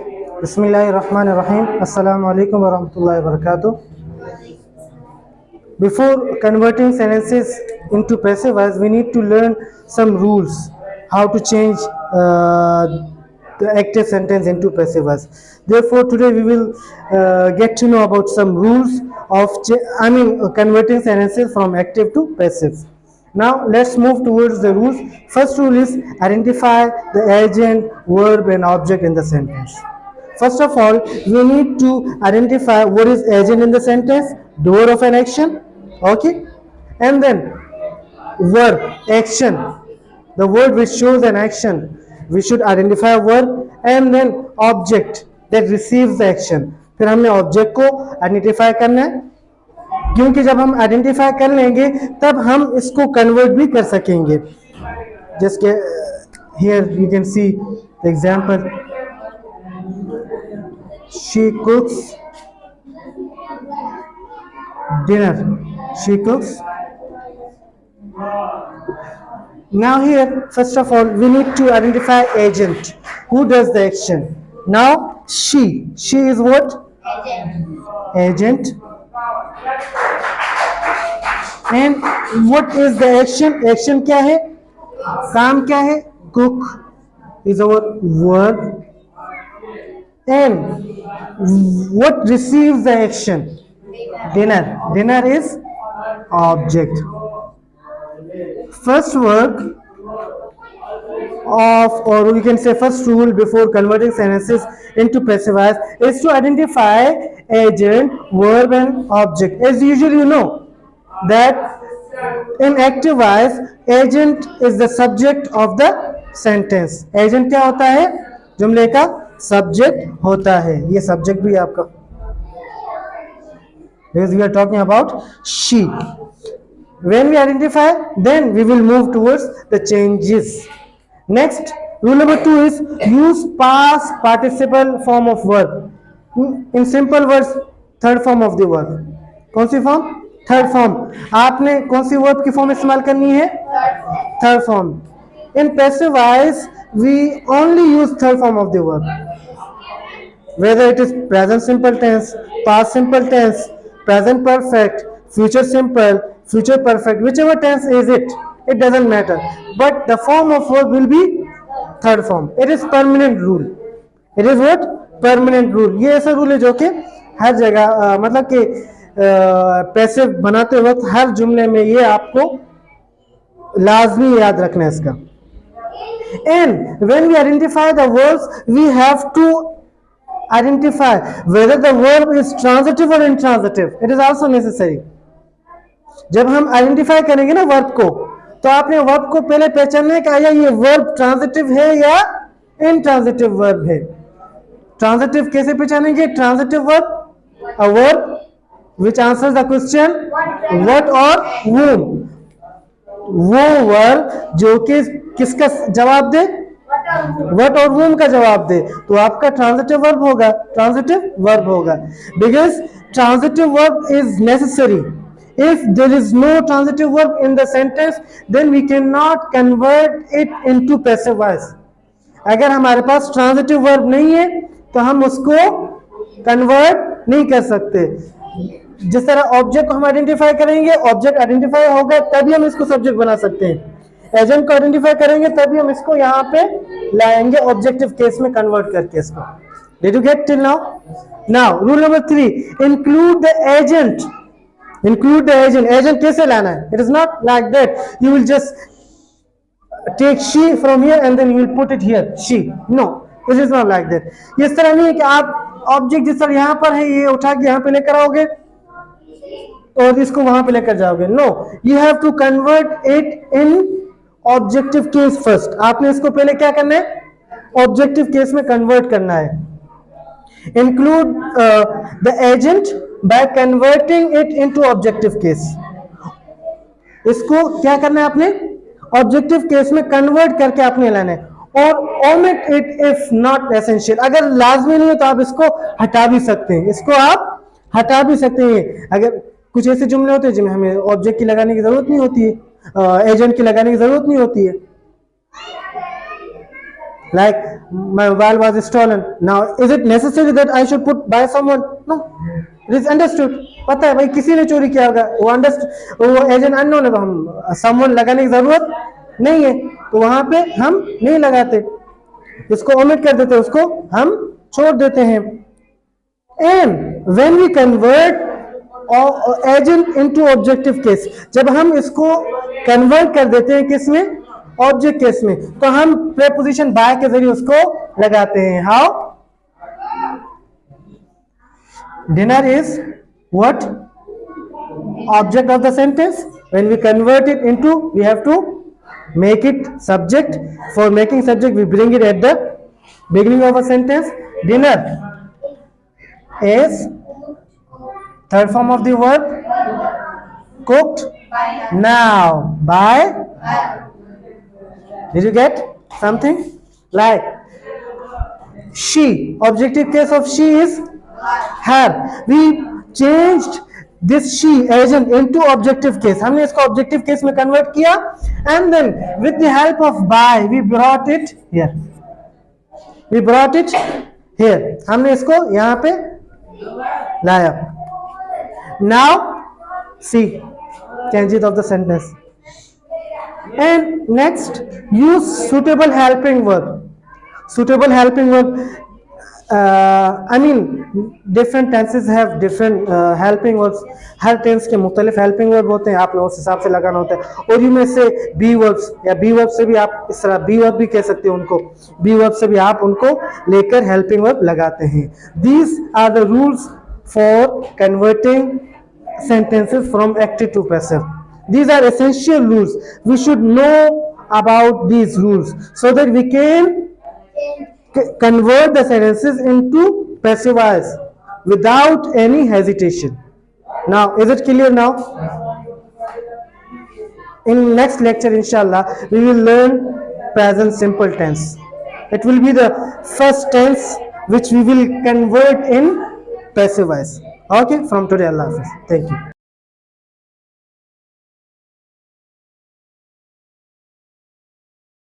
Bismillahirrahmanirrahim. Assalamu alaikum warahmatullahi wabarakatuh. Before converting sentences into passive voice, we need to learn some rules, how to change the active sentence into passive voice. Therefore, today we will get to know about some rules of converting sentences from active to passive. Now let's move towards the rules. First rule is identify the agent, verb and object in the sentence. First of all, we need to identify what is agent in the sentence, doer of an action, okay, and then verb, action, the word which shows an action. We should identify a verb, and then object that receives the action. फिर हमने object को identify करना है, क्योंकि जब हम identify कर लेंगे तब हम इसको कन्वर्ट भी कर सकेंगे. Just here you can see the example. She cooks dinner. She cooks. Now here, first of all, we need to identify agent. Who does the action? Now she. She is what? Agent. And what is the action? Action क्या है? काम क्या है? Cook is our verb. And what receives the action? Dinner. Dinner is object. First work of, or we can say first rule before converting sentences into passive voice is to identify agent, verb and object. As usually you know that in active voice agent is the subject of the sentence. Agent क्या होता है? जुमले का subject होता है. ये subject भी आपका, because we are talking about she. When we identify, then we will move towards the changes. Next, rule number 2 is use past participle form of verb. In simple words, third form of the verb. कौन सी form? Third form. आपने कौन सी verb की form इस्तेमाल करनी है? Third form. In passive voice, we only use third form of the verb. Whether it is present simple tense, past simple tense, present perfect, future simple, future perfect, whichever tense is it, it doesn't matter. But the form of verb will be third form. It is permanent rule. It is what? Permanent rule. ये ऐसा rule है जो कि हर जगह मतलब कि passive बनाते वक्त हर जुमले में ये आपको लाजमी याद रखना है इसका. And when we identify the verbs, we have to identify whether the verb is transitive or intransitive. It is also necessary. जब हम आइडेंटिफाई करेंगे ना वर्ब को, तो आपने वर्ब को पहले पहचानना है कि आया ये वर्ब ट्रांजिटिव है या इनट्रांजिटिव वर्ब है. ट्रांजिटिव कैसे पहचानेंगे? Transitive verb, a verb which answers the question what or whom. वो वर्ब जो कि किसका जवाब दे? What और whom का जवाब दे, तो आपका ट्रांजिटिव वर्ब होगा. ट्रांजिटिव वर्ब होगा because transitive verb is necessary. If there is no transitive verb in the sentence, then we cannot convert it into passive voice. अगर हमारे पास transitive verb नहीं है तो हम उसको कन्वर्ट नहीं कर सकते. जिस तरह ऑब्जेक्ट को हम आइडेंटिफाई करेंगे, ऑब्जेक्ट आइडेंटिफाई होगा तभी हम इसको सब्जेक्ट बना सकते हैं. एजेंट को आइडेंटिफाई करेंगे तभी हम इसको यहाँ पे लाएंगे ऑब्जेक्टिव केस में कन्वर्ट करके इसको. Did you get till now? Now rule number 3, include the agent. Include the agent. Agent कैसे लाना है? It is not like that. You will just take she from here and then you will put it here. She. No, it is not like that. ये इस तरह नहीं है कि आप ऑब्जेक्ट जिस तरह यहाँ पर है ये उठा के यहाँ पे लेकर आओगे और इसको वहां पे लेकर जाओगे. No, you have to convert it in objective case first. आपने इसको पहले क्या करना है? ऑब्जेक्टिव केस में कन्वर्ट करना है. Include the agent by converting it into objective case. इसको क्या करना है आपने? ऑब्जेक्टिव केस में कन्वर्ट करके आपने लाना है. और omit it if not essential. अगर लाजमी नहीं है तो आप इसको हटा भी सकते हैं. इसको आप हटा भी सकते हैं. अगर कुछ ऐसे जुमले होते हैं जिनमें हमें ऑब्जेक्ट की लगाने की जरूरत नहीं होती है, एजेंट की लगाने की जरूरत नहीं होती है. Like my mobile was stolen. Now, is it necessary that I should put by someone? No, it is understood. पता है भाई किसी ने चोरी किया होगा, वो अंडरस्ट वो एजेंट अननोन है, तो हम someone लगाने की जरूरत नहीं है, तो वहां पे हम नहीं लगाते, इसको ओमिट कर देते, उसको हम छोड़ देते हैं. And when we convert agent into objective case, जब हम इसको कन्वर्ट कर देते हैं किस में, ऑब्जेक्ट केस में, तो हम प्रेपोजिशन बाय के जरिए उसको लगाते हैं. How? Dinner is what? Object of the sentence. When we convert it into, we have to make it subject. For making subject, we bring it at the beginning of a sentence. Dinner is third form of the verb, cooked now by. Did you get something? Like she, objective case of she is her. We changed this she agent into objective case. हमने इसको objective case में convert किया, and then with the help of by we brought it here. We brought it here. हमने इसको यहाँ पे लाया. Now see changes of the sentence. And next, use suitable helping verb. Suitable helping verb, I mean different tenses have different helping verbs. हर tense के मुख्तलिफ helping verb होते हैं, आप लोगों उस हिसाब से लगाना होता है. और इनमें से be verbs या be verb से भी आप इस तरह be verb भी कह सकते हैं उनको, be verb से भी आप उनको लेकर helping verb लगाते हैं. These are the rules for converting sentences from active to passive. These are essential rules. We should know about these rules so that we can convert the sentences into passive voice without any hesitation. Now, is it clear now? In next lecture, inshallah, we will learn present simple tense. It will be the first tense which we will convert in passive voice. Okay, from today, Allah Hafiz. Thank you.